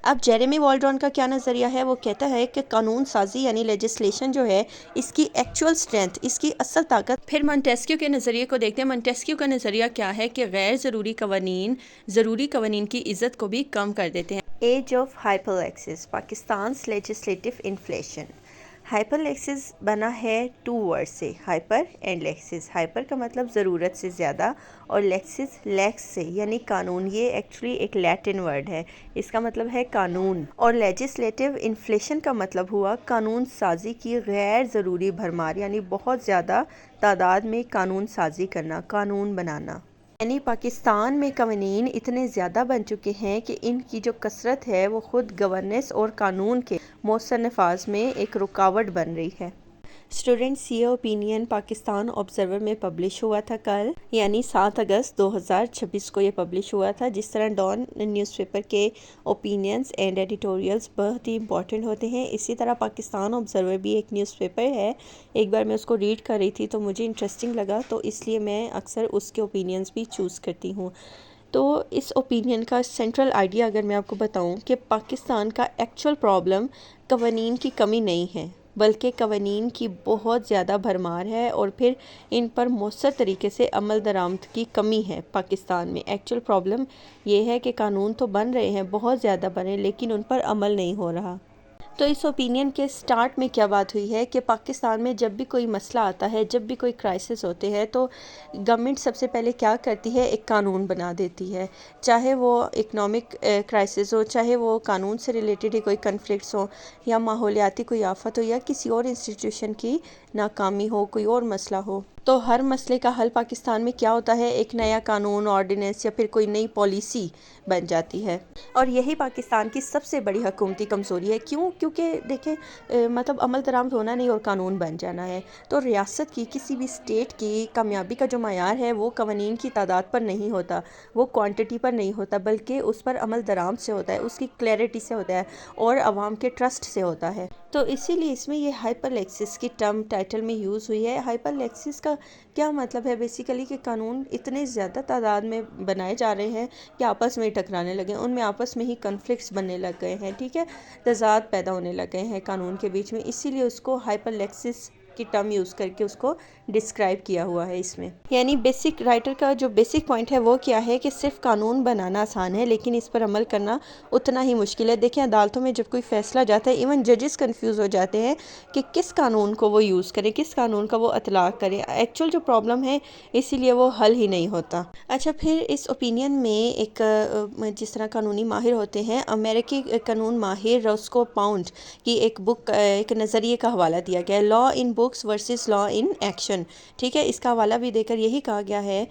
اب جیریمی والڈران کا کیا نظریہ ہے؟ وہ کہتا ہے کہ قانون سازی یعنی لیجسلیشن جو ہے اس کی ایکچول سٹرینتھ، اس کی اصل طاقت۔ پھر مونٹیسکیو کے نظریے کو دیکھتے ہیں۔ مونٹیسکیو کا نظریہ کیا ہے کہ غیر ضروری قوانین کی عزت کو بھی کم کر دیتے ہیں۔ Age of hyperlexis, Pakistan's legislative inflation. Hyperlexis بنا ہے 2 ورڈ سے، ہائپر اینڈ لیکسس۔ ہائپر کا مطلب ضرورت سے زیادہ اور لیکسس لیکس سے یعنی قانون۔ یہ ایکچولی ایک لیٹن ورڈ ہے، اس کا مطلب ہے قانون، اور لیجسلیٹو انفلیشن کا مطلب ہوا قانون سازی کی غیر ضروری بھرمار، یعنی بہت زیادہ تعداد میں قانون سازی کرنا، قانون بنانا۔ یعنی پاکستان میں قوانین اتنے زیادہ بن چکے ہیں کہ ان کی جو کثرت ہے وہ خود گورننس اور قانون کے مؤثر نفاذ میں ایک رکاوٹ بن رہی ہے۔ اسٹوڈنٹس، یہ اوپینین پاکستان آبزرور میں پبلش ہوا تھا کل، یعنی 7 اگست 2026 کو یہ پبلش ہوا تھا۔ جس طرح ڈان نیوز پیپر کے اوپینینز اینڈ ایڈیٹوریلز بہت ہی امپورٹنٹ ہوتے ہیں، اسی طرح پاکستان آبزرور بھی ایک نیوز پیپر ہے۔ ایک بار میں اس کو ریڈ کر رہی تھی تو مجھے انٹرسٹنگ لگا، تو اس لیے میں اکثر اس کے اوپینینز بھی چوز کرتی ہوں۔ تو اس اوپینین کا سینٹرل آئیڈیا اگر میں آپ کو بتاؤں کہ پاکستان کا ایکچول پرابلم قوانین کی کمی نہیں ہے، بلکہ قوانین کی بہت زیادہ بھرمار ہے اور پھر ان پر مؤثر طریقے سے عمل درآمد کی کمی ہے۔ پاکستان میں ایکچول پرابلم یہ ہے کہ قانون تو بن رہے ہیں، بہت زیادہ بنے، لیکن ان پر عمل نہیں ہو رہا۔ تو اس اوپینین کے سٹارٹ میں کیا بات ہوئی ہے کہ پاکستان میں جب بھی کوئی مسئلہ آتا ہے، جب بھی کوئی کرائسس ہوتے ہیں، تو گورنمنٹ سب سے پہلے کیا کرتی ہے؟ ایک قانون بنا دیتی ہے، چاہے وہ اکنامک کرائسس ہو، چاہے وہ قانون سے ریلیٹڈ ہی کوئی کنفلکٹس ہو، یا ماحولیاتی کوئی آفت ہو، یا کسی اور انسٹیٹیوشن کی ناکامی ہو، کوئی اور مسئلہ ہو، تو ہر مسئلے کا حل پاکستان میں کیا ہوتا ہے؟ ایک نیا قانون، آرڈیننس یا پھر کوئی نئی پالیسی بن جاتی ہے۔ اور یہی پاکستان کی سب سے بڑی حکومتی کمزوری ہے۔ کیوں؟ کیونکہ دیکھیں مطلب عمل درآمد ہونا نہیں اور قانون بن جانا ہے۔ تو ریاست کی، کسی بھی اسٹیٹ کی کامیابی کا جو معیار ہے وہ قوانین کی تعداد پر نہیں ہوتا، وہ کوانٹٹی پر نہیں ہوتا، بلکہ اس پر عمل درآمد سے ہوتا ہے، اس کی کلیئرٹی سے ہوتا ہے اور عوام کے ٹرسٹ سے ہوتا ہے۔ تو اسی لیے اس میں یہ ہائپر لیکسس کی ٹرم ٹائٹل میں یوز ہوئی ہے۔ ہائپر لیکسس کا کیا مطلب ہے؟ بیسیکلی کہ قانون اتنے زیادہ تعداد میں بنائے جا رہے ہیں کہ آپس میں ہی ٹکرانے لگے ہیں، ان میں آپس میں ہی کنفلکٹس بننے لگ گئے ہیں، ٹھیک ہے، تضاد پیدا ہونے لگ گئے ہیں قانون کے بیچ میں، اسی لیے اس کو ہائپر لیکسس کی ٹرم یوز کر کے اس کو ڈسکرائب کیا ہوا ہے اس میں۔ یعنی بیسک رائٹر کا جو بیسک پوائنٹ ہے وہ کیا ہے کہ صرف قانون بنانا آسان ہے لیکن اس پر عمل کرنا اتنا ہی مشکل ہے۔ دیکھیں عدالتوں میں جب کوئی فیصلہ جاتا ہے، ایون ججز کنفیوز ہو جاتے ہیں کہ کس قانون کو وہ یوز کریں، کس قانون کا وہ اطلاق کریں، ایکچول جو پرابلم ہے اسی لیے وہ حل ہی نہیں ہوتا۔ اچھا، پھر اس اوپینین میں ایک جس طرح قانونی ماہر ہوتے ہیں، امریکی قانون ماہر روسکو پاؤنڈ کی ایک بک، ایک نظریے کا حوالہ دیا گیا ہے، law in books versus law in action, ٹھیک ہے۔ اس کا حوالہ بھی دے کر یہی کہا گیا ہے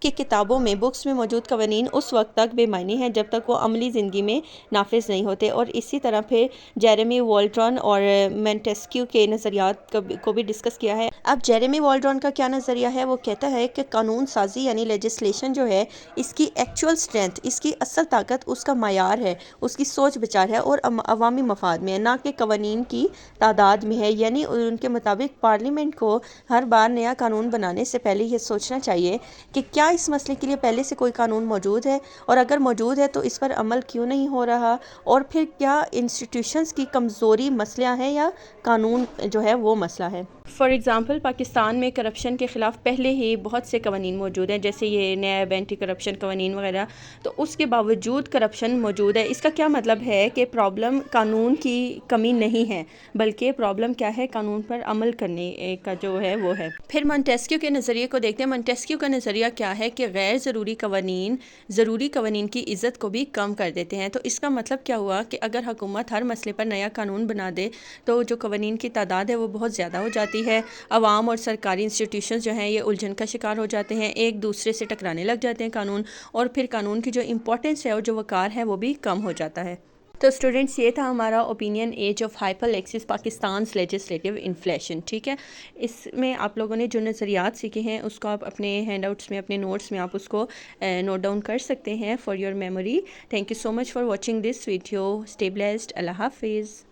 کہ کتابوں میں، بکس میں موجود قوانین اس وقت تک بے معنی ہیں جب تک وہ عملی زندگی میں نافذ نہیں ہوتے۔ اور اسی طرح پھر جیریمی والڈران اور مونٹیسکیو کے نظریات کو بھی ڈسکس کیا ہے۔ اب جیریمی والڈران کا کیا نظریہ ہے؟ وہ کہتا ہے کہ قانون سازی یعنی لیجسلیشن جو ہے اس کی ایکچول سٹرینتھ، اس کی اصل طاقت اس کا معیار ہے، اس کی سوچ بچار ہے اور عوامی مفاد میں ہے، نہ کہ قوانین کی تعداد میں ہے۔ یعنی ان کے مطابق پارلیمنٹ کو ہر بار نیا قانون بنانے سے پہلے یہ سوچنا چاہیے کہ کیا اس مسئلے کے لیے پہلے سے کوئی قانون موجود ہے، اور اگر موجود ہے تو اس پر عمل کیوں نہیں ہو رہا، اور پھر کیا انسٹیٹیوشنز کی کمزوری مسئلہ ہے یا قانون جو ہے وہ مسئلہ ہے۔ فار ایگزامپل، پاکستان میں کرپشن کے خلاف پہلے ہی بہت سے قوانین موجود ہیں، جیسے یہ نیب، اینٹی کرپشن قوانین وغیرہ، تو اس کے باوجود کرپشن موجود ہے۔ اس کا کیا مطلب ہے کہ پرابلم قانون کی کمی نہیں ہے، بلکہ پرابلم کیا ہے؟ قانون پر عمل کرنے کا جو ہے وہ ہے۔ پھر مونٹیسکیو کے نظریے کو دیکھتے ہیں۔ مونٹیسکیو کا نظریہ کیا ہے کہ غیر ضروری قوانین کی عزت کو بھی کم کر دیتے ہیں۔ تو اس کا مطلب کیا ہوا کہ اگر حکومت ہر مسئلے پر نیا قانون بنا دے تو جو قوانین کی تعداد ہے وہ بہت زیادہ ہو جاتی ہے، عوام اور سرکاری انسٹیٹیوشنز جو ہیں یہ الجھن کا شکار ہو جاتے ہیں، ایک دوسرے سے ٹکرانے لگ جاتے ہیں قانون، اور پھر قانون کی جو امپورٹنس ہے اور جو وقار ہے وہ بھی کم ہو جاتا ہے۔ تو اسٹوڈنٹس، یہ تھا ہمارا opinion age of hyperlexis Pakistan's legislative inflation, ٹھیک ہے۔ اس میں آپ لوگوں نے جو نظریات سیکھے ہیں اس کو آپ اپنے ہینڈ آؤٹس میں، اپنے نوٹس میں آپ اس کو نوٹ ڈاؤن کر سکتے ہیں for your memory. Thank you so much for watching this video. Stay blessed. اللہ حافظ۔